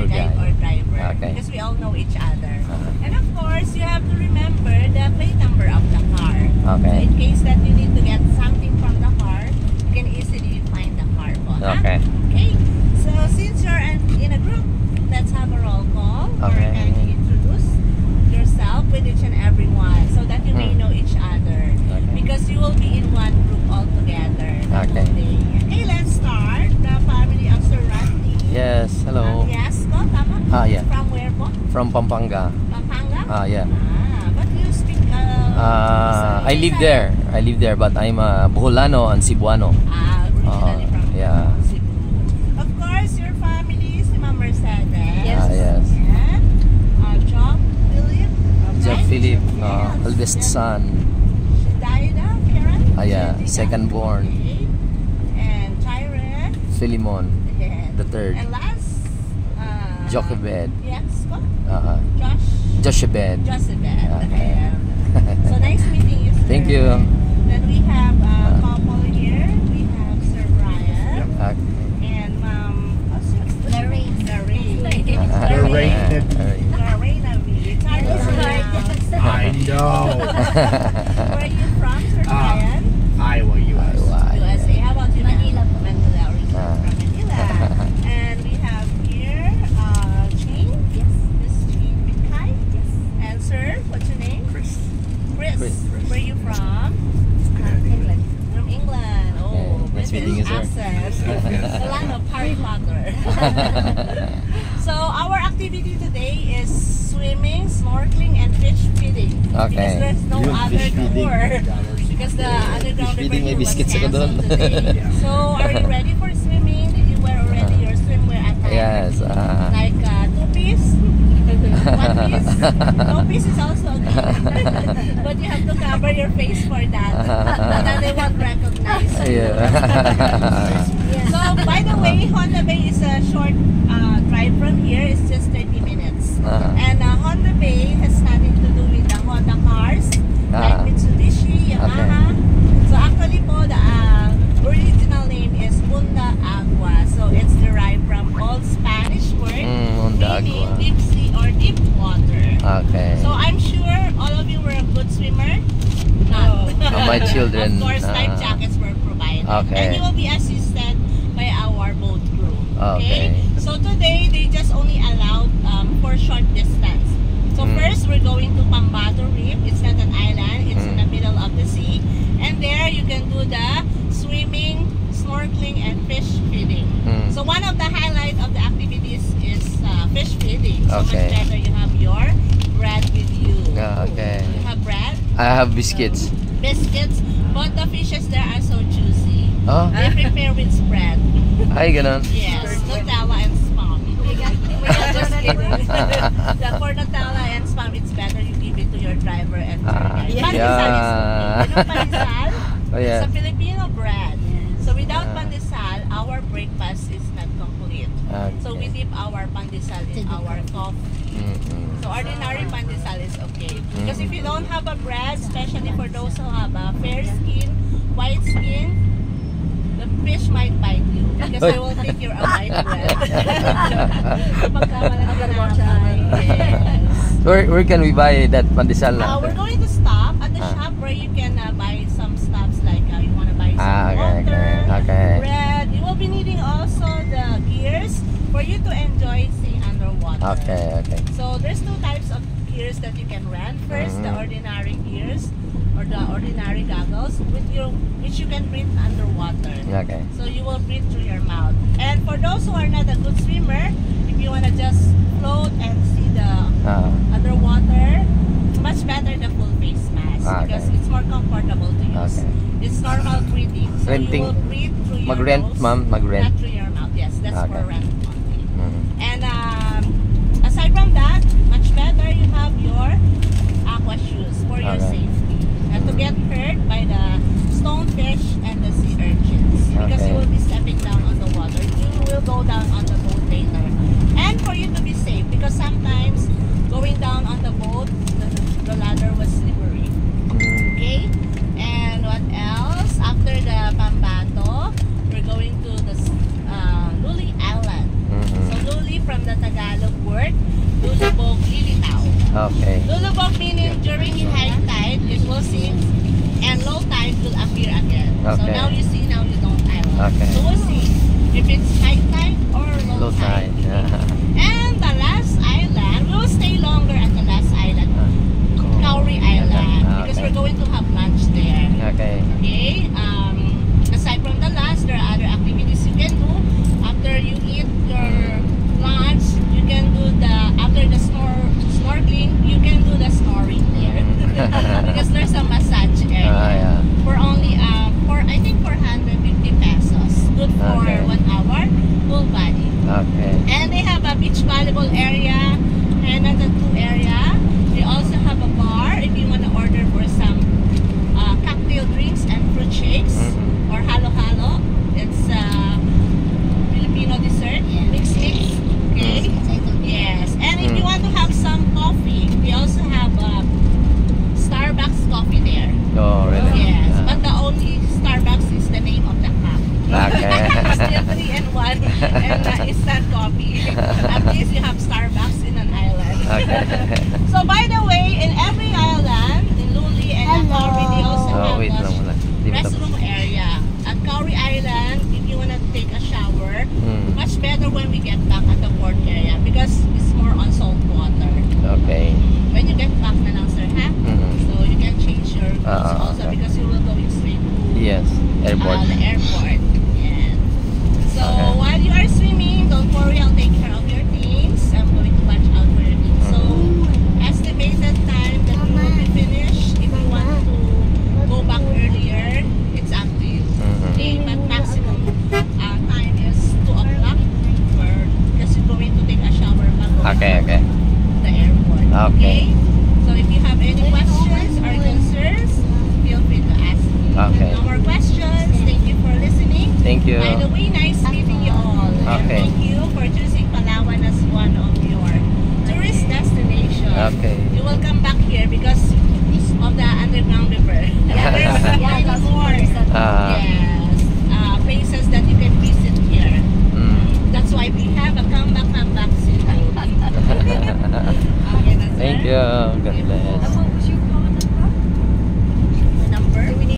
tour guide or driver. Okay. Because we all know each other. And of course, you have to remember the plate number of the car. Okay. So in case that you need to get something from the car, you can easily find the car po. Okay. Okay. So since you're in a group, let's have a roll call. Okay. Or can you introduce yourself with each and every one so that you may know each other. Okay. Because you will be in one group all together. Okay. Okay, let's start. The family of Sir Randy. Yes, hello. Yes, ko, tama? Yeah. From where po? From Pampanga. Pampanga? Yeah. But you speak I live there. I live there, but I'm Boholano and Cebuano. Originally from yeah. Cebu. Of course, your family is Ma'am Mercedes. Yes. Yes. And Job Philip. Job right? Philip, Yes. eldest son. Shidaida, Karen? Yeah, Shidaida. second born. Okay. And Tyre. Philemon, Yes. the third. And last, Jochebed. yes, po? Jochebed. Jochebed. Okay. So nice meeting you, sir. Thank you. Then we have a couple here. We have Sir Brian and Lorraine. Lorraine. It's hard to pronounce. I know. Where are you from, Sir Brian? Iowa, US. USA. How about you? Manila. Manila, originally from Manila. And we have here Jane. Yes. Miss Jane Mikay. Yes. And sir, what's your name? Chris. Chris. Where are you from? England. From England. Oh, Okay, nice meeting you, sir. accent. The land of Harry Potter. So our activity today is swimming, snorkeling, and fish feeding. Okay. Because there's no Yun, other fish feeding. tour. Because the underground Fish feeding, may river was biscuits ako canceled doon. today. Yeah. So are you ready for swimming? Did you wear already your swimwear attire? Yes. Like two-piece? One piece? No piece is also okay. But you have to cover your face for that. So that they won't recognize you. Yeah. So, by the way, Honda Bay is a short drive from here. It's just 30 minutes. And Honda Bay has nothing to do with the Honda cars, like Mitsubishi, Yamaha. So, actually po, the original name is Honda Agua. So, it's derived from Old Spanish word, Honda meaning Agua. deep sea or deep water. Okay. So, I'm sure all of you were a good swimmer. Not. My children, Of course, life jackets were provided. Okay. And you will be assisted by our boat crew. Okay. So today, they just only allowed for short distance. So first, we're going to Pambato Reef. It's not an island. It's in the middle of the sea. And there, you can do the swimming, snorkeling, and fish feeding. So one of the highlights of the activities is fish feeding. So Okay. much better you have your bread with you. Okay. You have bread? I have biscuits. Biscuits, but the fishes there are so juicy. Oh, They prepare with spread. ay ganon. Yes, Nutella and Spam. Just kidding. For Nutella and Spam, it's better you give it to your driver and tour guide. Yeah. Pandesal is good. You know pandesal? Oh, yes. It's a Filipino bread. So without pandesal, our breakfast is not complete. So we dip our pandesal in our coffee. So ordinary pandesal is okay. Because if you don't have a bread, especially for those who have a fair skin, white skin, the fish might bite you because they will think you're a white bread. Yes. Where can we buy that pandesal? We're going to stop at the shop where you can buy some stuffs like you want to buy some water, bread. You will be needing also the gears for you to enjoy seeing underwater. Okay. So there's two types of gears that you can rent. First, the ordinary gears or the ordinary goggles which you can breathe underwater. Okay. So you will breathe through your mouth. And for those who are not a good swimmer, if you want to just float and see the underwater, much better the full face mask because it's more comfortable to use. It's normal breathing. So Renting. you will breathe through your Mag-rent, nose, ma'am? Mag-rent? not through your mouth. Yes, that's for Okay. rent only. And aside from that, much better you have your aqua shoes for your safety. Not to get hurt by the stonefish and the sea urchins. Because you will be stepping down on the water. You will go down on the boat later. And for you to be safe, because sometimes going down on the boat, the ladder was slippery. Okay? And what else? After the Pambato, we're going to the Luli Island. So Luli from the Tagalog Okay. Lulubog meaning during high tide it will sink and low tide will appear again. So Okay. now you see, now you don't island. Okay. So we'll see if it's high tide or low Low tide. tide. And the last island, we'll stay longer at the last island, Kauri Island, because we're going to have lunch there. Okay. Okay. Aside from the last, there are other activities you can do. After you eat your lunch, you can do after the snorkeling, you can do the snoring there. Because there's a massage area. Yeah. For only, I think 450 pesos. Good for Okay. 1 hour, full body. Okay. And they have a beach volleyball area and a tattoo area. They also have a bar if you want to order for some cocktail drinks and fruit shakes or halo-halo. It's Filipino dessert, mix. Okay? Yes. And if you want to have some coffee, we also have Starbucks coffee there. Oh, really? Yes. But the only Starbucks is the name of the cup. Okay. Still 3 and 1 and instant coffee. At least you have Starbucks in an island. Okay. So by the way, in every island, in Luli and Kauri, they also Oh, have wait a lang muna. Di ba tapos? restroom area. At Kauri Island, if you want to take a shower, much better when we get back at the port area because it's more on salt water. Okay. When you get back na lang, sir, ha? So you can change your clothes also okay. because you will go straight to Yes. Airport. the airport.